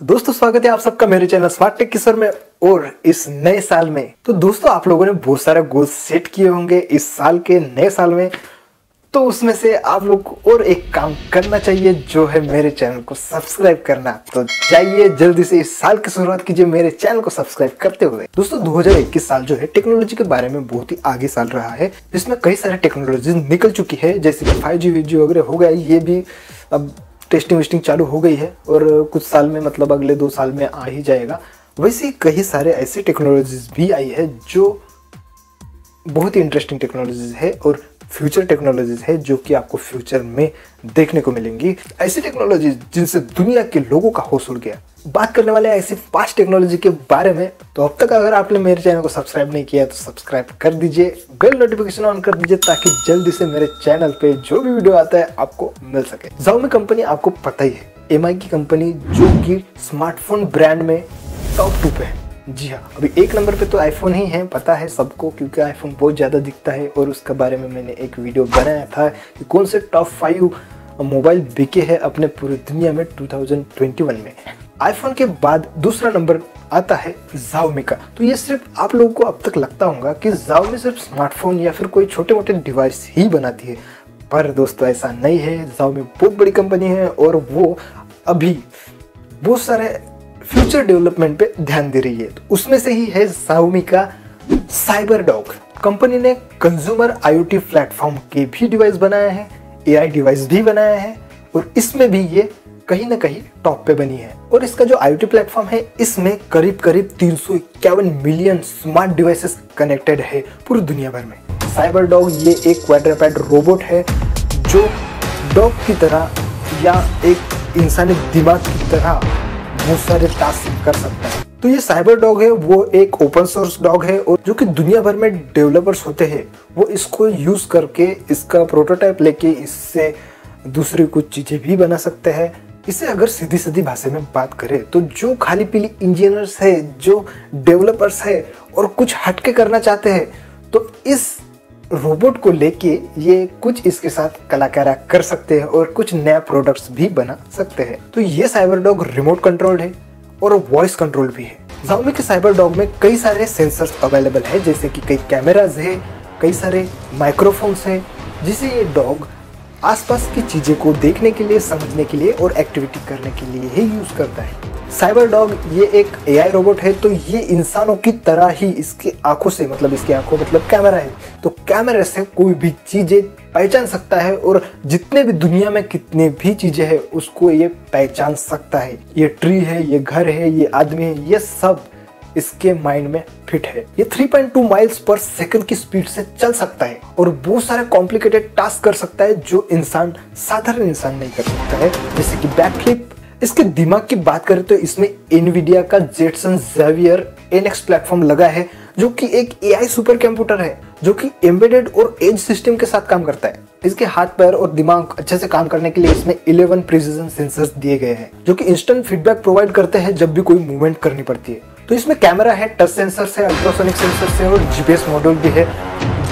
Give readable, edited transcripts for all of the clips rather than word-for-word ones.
दोस्तों स्वागत है आप सबका मेरे चैनल स्मार्ट टेक किसर में और इस नए साल में। तो दोस्तों आप लोगों ने बहुत सारे गोल सेट किए होंगे इस साल के नए साल में, तो उसमें से आप लोग को और एक काम करना चाहिए जो है मेरे चैनल को सब्सक्राइब करना। तो जाइए जल्दी से इस साल की शुरुआत कीजिए मेरे चैनल को सब्सक्राइब करते हुए। दोस्तों 2021 साल जो है टेक्नोलॉजी के बारे में बहुत ही आगे साल रहा है, जिसमें कई सारे टेक्नोलॉजी निकल चुकी है, जैसे कि 5G वगैरह हो गया, ये भी अब टेस्टिंग वेस्टिंग चालू हो गई है और कुछ साल में मतलब अगले 2 साल में आ ही जाएगा। वैसे कई सारे ऐसे टेक्नोलॉजीज भी आई है जो बहुत ही इंटरेस्टिंग टेक्नोलॉजीज है और फ्यूचर टेक्नोलॉजीज है जो कि आपको फ्यूचर में देखने को मिलेंगी। ऐसी टेक्नोलॉजीज जिनसे दुनिया के लोगों का होश उड़ गया। बात करने वाले ऐसी 5 टेक्नोलॉजी के बारे में। तो अब तक अगर आपने मेरे चैनल को सब्सक्राइब नहीं किया तो सब्सक्राइब कर दीजिए, बेल नोटिफिकेशन ऑन कर दीजिए ताकि जल्दी से मेरे चैनल पे जो भी वीडियो आता है आपको मिल सके। Xiaomi कंपनी आपको पता ही है, एमआई की कंपनी जो कि स्मार्टफोन ब्रांड में टॉप 2 पे है। जी हाँ, अभी 1 नंबर पे तो आईफोन ही है, पता है सबको, क्योंकि आईफोन बहुत ज़्यादा दिखता है और उसके बारे में मैंने एक वीडियो बनाया था कि कौन से टॉप 5 मोबाइल बिके हैं अपने पूरी दुनिया में 2021 में। आईफोन के बाद दूसरा नंबर आता है Xiaomi का। तो ये सिर्फ आप लोगों को अब तक लगता होगा कि Xiaomi सिर्फ स्मार्टफोन या फिर कोई छोटे मोटे डिवाइस ही बनाती है, पर दोस्तों ऐसा नहीं है। Xiaomi बहुत बड़ी कंपनी है और वो अभी बहुत सारे फ्यूचर डेवलपमेंट पे ध्यान दे रही है। तो उसमें से ही है Xiaomi का CyberDog। कंपनी ने कंज्यूमर IoT प्लेटफॉर्म के भी डिवाइस बनाया है, AI डिवाइस भी बनाया है और इसमें भी ये कहीं ना कहीं टॉप पे बनी है। और इसका जो IoT प्लेटफॉर्म है इसमें करीब 351 मिलियन स्मार्ट डिवाइसेस कनेक्टेड है पूरी दुनिया भर में। CyberDog ये एक क्वाड्रपेड रोबोट है जो डॉग की तरह या एक इंसानी दिमाग की तरह बहुत सारे टास्क कर सकता है। तो ये CyberDog है वो एक ओपन सोर्स डॉग है और जो कि दुनिया भर में डेवलपर्स होते हैं वो इसको यूज करके इसका प्रोटोटाइप लेके इससे दूसरी कुछ चीजें भी बना सकते हैं। इसे अगर सीधी सीधी भाषा में बात करें तो जो खाली पीली इंजीनियर्स है, जो डेवलपर्स है और कुछ हटके करना चाहते हैं, तो इस रोबोट को लेके ये कुछ इसके साथ कलाकारी कर सकते हैं और कुछ नया प्रोडक्ट्स भी बना सकते हैं। तो ये CyberDog रिमोट कंट्रोल्ड है और वॉइस कंट्रोल भी है। Xiaomi के CyberDog में कई सारे सेंसर्स अवेलेबल है, जैसे कि कई कैमराज है, कई सारे माइक्रोफोन्स है, जिसे ये डॉग आसपास की चीजें को देखने के लिए, समझने के लिए और एक्टिविटी करने के लिए ही यूज करता है। CyberDog ये एक AI रोबोट है, तो ये इंसानों की तरह ही इसकी आंखों से, मतलब इसकी आंखों मतलब कैमरा है, तो कैमरे से कोई भी चीजें पहचान सकता है और जितने भी दुनिया में कितने भी चीजें हैं उसको ये पहचान सकता है। ये ट्री है, ये घर है, ये आदमी है, ये सब इसके माइंड में फिट है। ये 3.2 माइल्स पर सेकंड की स्पीड से चल सकता है और बहुत सारे कॉम्प्लिकेटेड टास्क कर सकता है जो साधारण इंसान नहीं कर सकता है, जैसे कि बैकफ्लिप। इसके दिमाग की बात करें तो इसमें एनवीडिया का जेटसन Xavier NX प्लेटफॉर्म लगा है, जो कि एक AI सुपर कंप्यूटर है जो कि एम्बेडेड और एज सिस्टम के साथ काम करता है। इसके हाथ पैर और दिमाग अच्छे से काम करने के लिए इसमें 11 प्रिसिजन सेंसर्स दिए गए हैं, जो कि इंस्टेंट फीडबैक प्रोवाइड करते हैं जब भी कोई मूवमेंट करनी पड़ती है। तो इसमें कैमरा है, टच सेंसर है, अल्ट्रासोनिक सेंसर है और GPS मॉड्यूल भी है,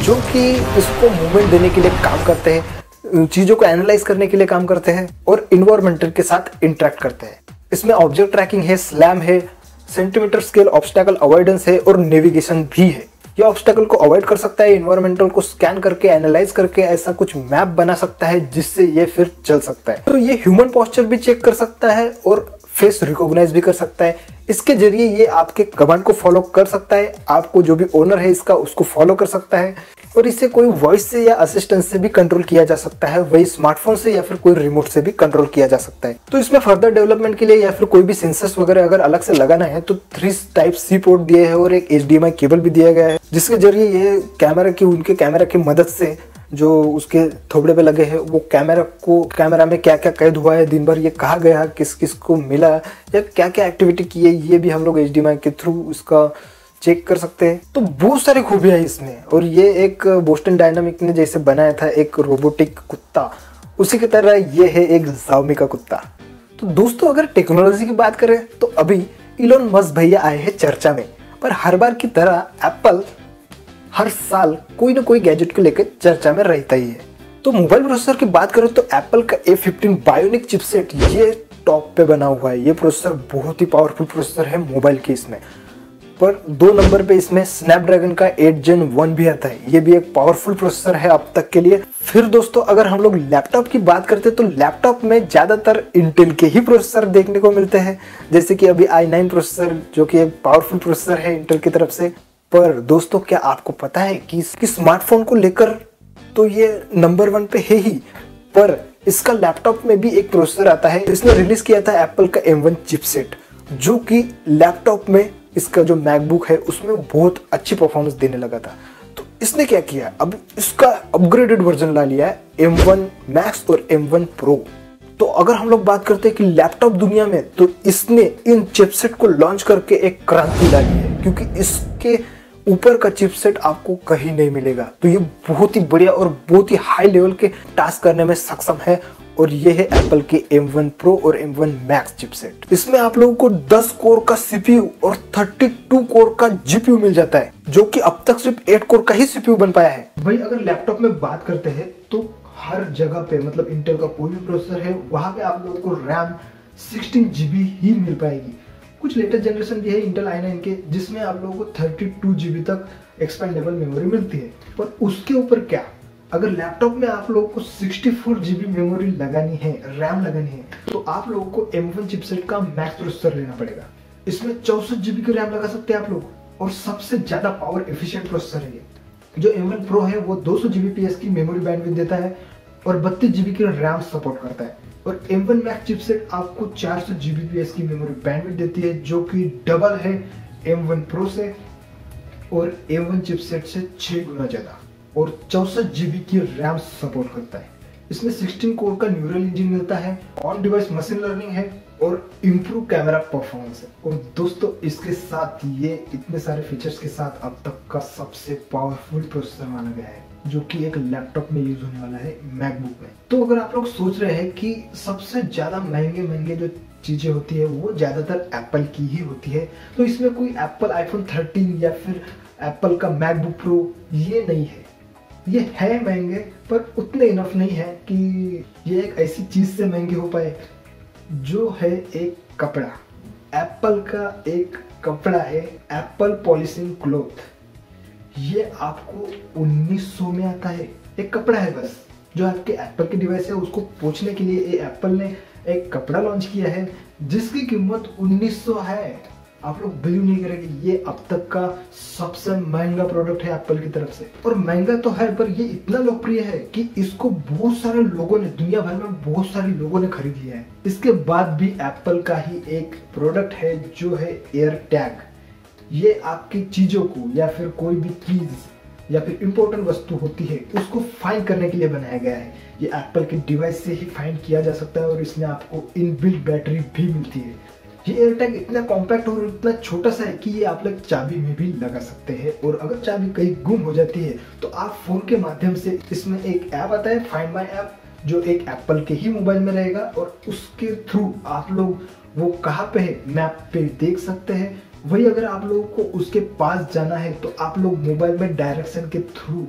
जो कि इसको मूवमेंट देने के लिए काम करते हैं, चीजों को एनालाइज करने के लिए काम करते हैं और इन्वायरमेंटल के साथ इंटरेक्ट करते हैं। इसमें ऑब्जेक्ट ट्रैकिंग है, स्लैम है, सेंटीमीटर स्केल ऑब्स्टेकल अवॉइडेंस है और नेविगेशन भी है। ये ऑब्स्टेकल को अवॉइड कर सकता है, इन्वायरमेंटल को स्कैन करके एनालाइज करके ऐसा कुछ मैप बना सकता है जिससे ये फिर चल सकता है। तो ये ह्यूमन पोस्चर भी चेक कर सकता है और फेस रिकॉग्नाइज भी कर सकता है। इसके जरिए ये आपके कमांड को फॉलो कर सकता है, आपको जो भी ओनर है इसका उसको फॉलो कर सकता है और इसे कोई वॉइस से या असिस्टेंट से भी कंट्रोल किया जा सकता है, वही स्मार्टफोन से या फिर कोई रिमोट से भी कंट्रोल किया जा सकता है। तो इसमें फर्दर डेवलपमेंट के लिए या फिर कोई भी सेंसर्स वगैरह अगर अलग से लगाना है तो 3 टाइप C पोर्ट दिए हैं और एक HDMI केबल भी दिया गया है, जिसके जरिए ये उनके कैमरा की मदद से जो उसके थोबड़े पे लगे हैं वो कैमरा में क्या क्या कैद हुआ है दिन भर, ये कहाँ गया, किस किस को मिला या क्या क्या एक्टिविटी की है, ये भी हम लोग HDMI के थ्रू इसका चेक कर सकते हैं। तो बहुत सारी खूबियां है इसमें और ये एक बोस्टन डायनामिक ने जैसे बनाया था एक रोबोटिक कुत्ता, उसी की तरह ये है एक Xiaomi का कुत्ता। तो दोस्तों अगर टेक्नोलॉजी की बात करें तो अभी इलोन मस्क भैया आए हैं चर्चा में, पर हर बार की तरह एप्पल हर साल कोई ना कोई गैजेट को लेकर चर्चा में रहता ही है। तो मोबाइल प्रोसेसर की बात करें तो एप्पल का A15 बायोनिक चिपसेट ये टॉप पे बना हुआ है। ये प्रोसेसर बहुत ही पावरफुल प्रोसेसर है मोबाइल के इसमें। पर 2 नंबर पे इसमें स्नैपड्रैगन का 8 Gen 1 भी आता है। ये भी एक पावरफुल प्रोसेसर है अब तक के लिए। फिर दोस्तों अगर हम लोग लैपटॉप की बात करते हैं तो लैपटॉप में ज्यादातर इंटेल के ही प्रोसेसर देखने को मिलते हैं, जैसे कि अभी i9 प्रोसेसर जो कि एक पावरफुल प्रोसेसर है इंटेल की तरफ से। पर दोस्तों क्या आपको पता है कि स्मार्टफोन को लेकर तो ये नंबर 1 पे है ही, पर इसका लैपटॉप में भी एक प्रोसेसर आता है। इसने रिलीज किया था एप्पल का M1 चिपसेट, जो कि लैपटॉप में इसका जो मैकबुक है उसमें बहुत अच्छी परफॉर्मेंस देने लगा था। तो इसने क्या किया, अब इसका अपग्रेडेड वर्जन ला लिया है M1 Max और M1 Pro। तो अगर हम लोग बात करते हैं कि लैपटॉप दुनिया में, तो इसने इन चिपसेट को लॉन्च करके एक क्रांति ला ली है, क्योंकि इसके ऊपर का चिपसेट आपको कहीं नहीं मिलेगा। तो ये बहुत ही बढ़िया और बहुत ही हाई लेवल के टास्क करने में सक्षम है, और ये है एप्पल के M1 Pro और M1 Max चिपसेट। इसमें आप लोगों को 10 कोर का CPU और 32 कोर का GPU मिल जाता है, जो कि अब तक सिर्फ 8 कोर का ही CPU बन पाया है। भाई अगर लैपटॉप में बात करते हैं तो हर जगह पे मतलब इंटेल का कोई भी प्रोसेसर है वहां पे आप लोगों को रैम 16 GB ही मिल पाएगी। कुछ लेटेस्ट जनरेशन भी है इंटेल i9 के, जिसमें आप लोगों को 32 GB तक एक्सपेंडेबल मेमोरी मिलती है। पर उसके ऊपर क्या, अगर लैपटॉप में आप लोगों को 64 GB मेमोरी लगानी है, रैम लगानी है, तो आप लोगों को M1 चिपसेट का मैक्स प्रोसेसर लेना पड़ेगा। इसमें 64 GB की रैम लगा सकते हैं आप लोग, और सबसे ज्यादा पावर एफिशिएंट प्रोसेसर है ये। जो M1 Pro है वो 200 Gbps की मेमोरी बैंडविड्थ देता है और 32 GB की रैम सपोर्ट करता है। और M1 Max चिपसेट आपको 400 Gbps की मेमोरी बैंडविड्थ देती है, जो कि डबल है M1 Pro से और M1 चिपसेट से 6 गुना ज्यादा, और 64 GB की रैम सपोर्ट करता है। इसमें 16 कोर का न्यूरल इंजन मिलता है, ऑन डिवाइस मशीन लर्निंग है और इम्प्रूव कैमरा परफॉर्मेंस है। और दोस्तों इसके साथ ये इतने सारे फीचर्स के साथ अब तक का सबसे पावरफुल प्रोसेसर माना गया है, जो कि एक लैपटॉप में यूज होने वाला है मैकबुक में। तो अगर आप लोग सोच रहे हैं कि सबसे ज्यादा महंगे जो चीजें होती है वो ज्यादातर एप्पल की ही होती है, तो इसमें कोई एप्पल आईफोन 13 या फिर एप्पल का मैकबुक प्रो ये नहीं है। ये है महंगे, पर उतने इनफ नहीं है कि ये एक ऐसी चीज से महंगे हो पाए, जो है एक कपड़ा। एप्पल का एक कपड़ा है एप्पल पॉलिशिंग क्लॉथ। ये आपको 1900 में आता है। एक कपड़ा है बस, जो आपके एप्पल के डिवाइस है उसको पोंछने के लिए एप्पल ने एक कपड़ा लॉन्च किया है, जिसकी कीमत 1900 है। आप लोग बिलीव नहीं करेंगे, ये अब तक का सबसे महंगा प्रोडक्ट है एप्पल की तरफ से। और महंगा तो है, पर ये इतना लोकप्रिय है कि इसको बहुत सारे लोगों ने, दुनिया भर में बहुत सारे लोगों ने खरीद लिया है। इसके बाद भी एप्पल का ही एक प्रोडक्ट है जो है एयर टैग। ये आपकी चीजों को या फिर कोई भी चीज या फिर इंपॉर्टेंट वस्तु होती है उसको फाइंड करने के लिए बनाया गया है। ये एप्पल के डिवाइस से ही फाइंड किया जा सकता है, और इसमें आपको इनबिल्ट बैटरी भी मिलती है। ये एयर टैग इतना कॉम्पैक्ट और इतना छोटा सा है कि ये आप लोग चाबी में भी लगा सकते हैं, और अगर चाबी कहीं गुम हो जाती है तो आप फोन के माध्यम से, इसमें एक ऐप आता है फाइंड माई ऐप, जो एक एप्पल के ही मोबाइल में रहेगा, और उसके थ्रू आप लोग वो कहाँ पे है मैप पे देख सकते हैं। वही अगर आप लोगों को उसके पास जाना है तो आप लोग मोबाइल में डायरेक्शन के थ्रू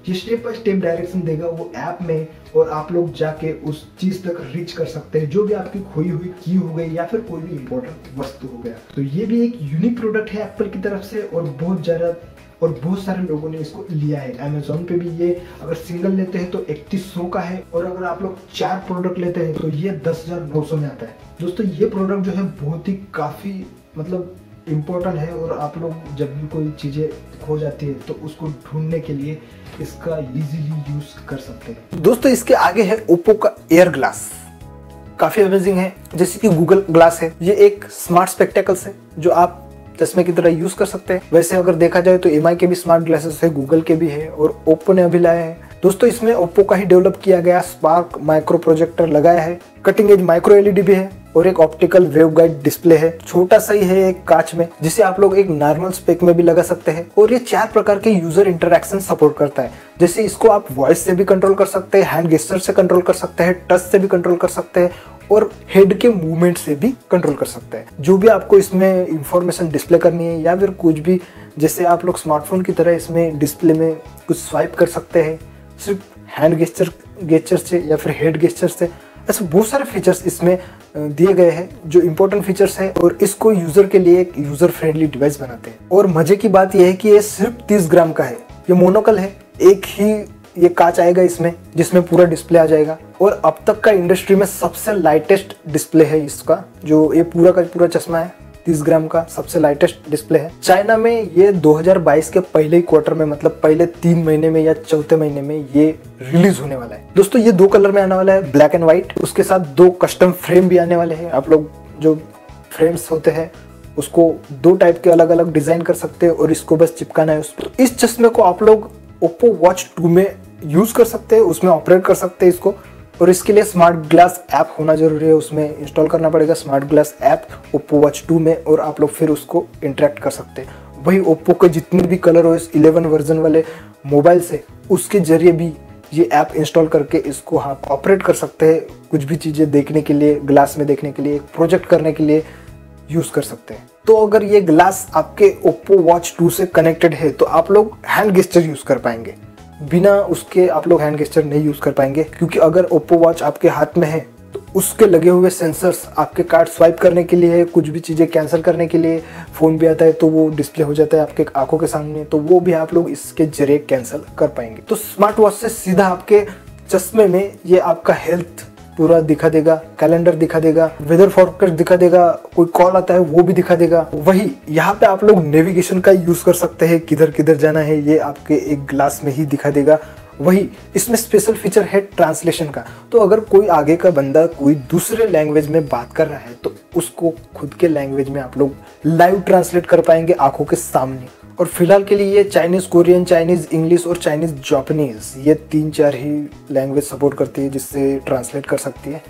ये स्टेप बाय स्टेप डायरेक्शन देगा वो ऐप में, और आप लोग जाके उस चीज तक रीच कर सकते हैं जो भी आपकी खोई हुई की हो गई या फिर कोई भी इंपॉर्टेंट वस्तु हो गया। तो ये भी एक यूनिक प्रोडक्ट है एप्पल की तरफ से, और बहुत सारे लोगों ने इसको लिया है। अमेजोन पे भी ये अगर सिंगल लेते हैं तो 3100 का है, और अगर आप लोग 4 प्रोडक्ट लेते हैं तो ये 10,900 में आता है। दोस्तों ये प्रोडक्ट जो है बहुत ही काफी मतलब इम्पोर्टेंट है, और आप लोग जब भी कोई चीजें खो जाती है तो उसको ढूंढने के लिए इसका इजीली यूज कर सकते हैं। दोस्तों इसके आगे है ओप्पो का एयर ग्लास। काफी अमेजिंग है, जैसे कि गूगल ग्लास है। ये एक स्मार्ट स्पेक्टेकल्स है जो आप चश्मे की तरह यूज कर सकते हैं। वैसे अगर देखा जाए तो एमआई के भी स्मार्ट ग्लासेस है, गूगल के भी है, और ओप्पो ने अभी लाया है। दोस्तों इसमें ओप्पो का ही डेवलप किया गया स्पार्क माइक्रो प्रोजेक्टर लगाया है, कटिंग एज माइक्रो एलईडी भी है, और एक ऑप्टिकल वेव गाइड डिस्प्ले है। छोटा सा ही है एक कांच में, जिसे आप लोग एक नॉर्मल स्पेक में भी लगा सकते हैं। और ये 4 प्रकार के यूजर इंटरैक्शन सपोर्ट करता है, जैसे इसको आप वॉइस से भी कंट्रोल कर सकते हैं, हैंड गेस्चर से कंट्रोल कर सकते हैं, टच से भी कंट्रोल कर सकते हैं, और हेड के मूवमेंट से भी कंट्रोल कर सकते हैं। जो भी आपको इसमें इंफॉर्मेशन डिस्प्ले करनी है या फिर कुछ भी, जैसे आप लोग स्मार्टफोन की तरह इसमें डिस्प्ले में कुछ स्वाइप कर सकते हैं सिर्फ हैंड गेस्चर से या फिर हेड गेस्चर से। ऐसे बहुत सारे फीचर्स इसमें दिए गए हैं जो इंपॉर्टेंट फीचर्स है और इसको यूजर के लिए एक यूजर फ्रेंडली डिवाइस बनाते हैं। और मजे की बात यह है कि ये सिर्फ 30 ग्राम का है। ये मोनोकल है, एक ही ये कांच आएगा इसमें जिसमें पूरा डिस्प्ले आ जाएगा। और अब तक का इंडस्ट्री में सबसे लाइटेस्ट डिस्प्ले है इसका, जो ये पूरा का पूरा चश्मा है 30 ग्राम का सबसे लाइटेस्ट डिस्प्ले है। चाइना में ये 2022 के पहले ही क्वार्टर में, मतलब पहले 3 महीने में या चौथे महीने में ये रिलीज होने वाला है। दोस्तों ये 2 कलर में आने वाला है, ब्लैक एंड व्हाइट। उसके साथ 2 कस्टम फ्रेम भी आने वाले हैं। आप लोग जो फ्रेम्स होते हैं उसको 2 टाइप के अलग अलग डिजाइन कर सकते हैं और इसको बस चिपकाना है उस पर। इस चश्मे को आप लोग Oppo Watch 2 में यूज कर सकते हैं, उसमें ऑपरेट कर सकते हैं इसको। और इसके लिए स्मार्ट ग्लास ऐप होना जरूरी है, उसमें इंस्टॉल करना पड़ेगा smart glass app Oppo Watch 2 में, और आप लोग फिर उसको इंटरेक्ट कर सकते हैं। वही Oppo के जितने भी ColorOS 11 वर्जन वाले मोबाइल से उसके जरिए भी ये ऐप इंस्टॉल करके इसको आप ऑपरेट कर सकते हैं। कुछ भी चीज़ें देखने के लिए, ग्लास में देखने के लिए, प्रोजेक्ट करने के लिए यूज कर सकते हैं। तो अगर ये ग्लास आपके Oppo Watch 2 से कनेक्टेड है तो आप लोग हैंड गेस्चर यूज कर पाएंगे। बिना उसके आप लोग हैंड गेस्चर नहीं यूज कर पाएंगे, क्योंकि अगर Oppo Watch आपके हाथ में है तो उसके लगे हुए सेंसर्स आपके कार्ड स्वाइप करने के लिए, कुछ भी चीज़ें कैंसिल करने के लिए, फ़ोन भी आता है तो वो डिस्प्ले हो जाता है आपके आंखों के सामने, तो वो भी आप लोग इसके जरिए कैंसिल कर पाएंगे। तो स्मार्ट वॉच से सीधा आपके चश्मे में ये आपका हेल्थ पूरा दिखा देगा, कैलेंडर दिखा देगा, वेदर फोरकास्ट दिखा देगा, कोई कॉल आता है वो भी दिखा देगा। वही यहाँ पे आप लोग नेविगेशन का यूज कर सकते हैं, किधर किधर जाना है ये आपके एक ग्लास में ही दिखा देगा। वही इसमें स्पेशल फीचर है ट्रांसलेशन का। तो अगर कोई आगे का बंदा कोई दूसरे लैंग्वेज में बात कर रहा है तो उसको खुद के लैंग्वेज में आप लोग लाइव ट्रांसलेट कर पाएंगे आंखों के सामने। और फिलहाल के लिए ये चाइनीज, कोरियन, चाइनीज इंग्लिश और चाइनीज जापानीज, ये 3-4 ही लैंग्वेज सपोर्ट करती है जिससे ट्रांसलेट कर सकती है।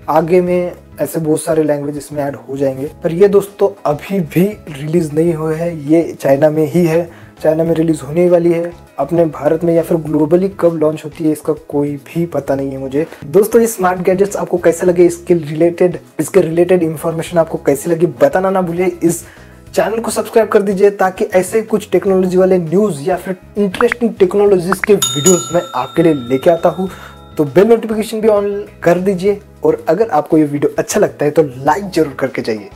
आगे में ऐसे बहुत सारे लैंग्वेज इसमें ऐड हो जाएंगे, पर ये दोस्तों अभी भी रिलीज नहीं हुए हैं। ये चाइना में ही है, चाइना में रिलीज होने वाली है। अपने भारत में या फिर ग्लोबली कब लॉन्च होती है इसका कोई भी पता नहीं है मुझे। दोस्तों ये स्मार्ट गैजेट्स आपको कैसे लगे, इसके रिलेटेड इंफॉर्मेशन आपको कैसी लगी बताना ना भूलिए। इस चैनल को सब्सक्राइब कर दीजिए ताकि ऐसे कुछ टेक्नोलॉजी वाले न्यूज़ या फिर इंटरेस्टिंग टेक्नोलॉजीज के वीडियोस मैं आपके लिए लेके आता हूँ। तो बेल नोटिफिकेशन भी ऑन कर दीजिए, और अगर आपको ये वीडियो अच्छा लगता है तो लाइक जरूर करके जाइए।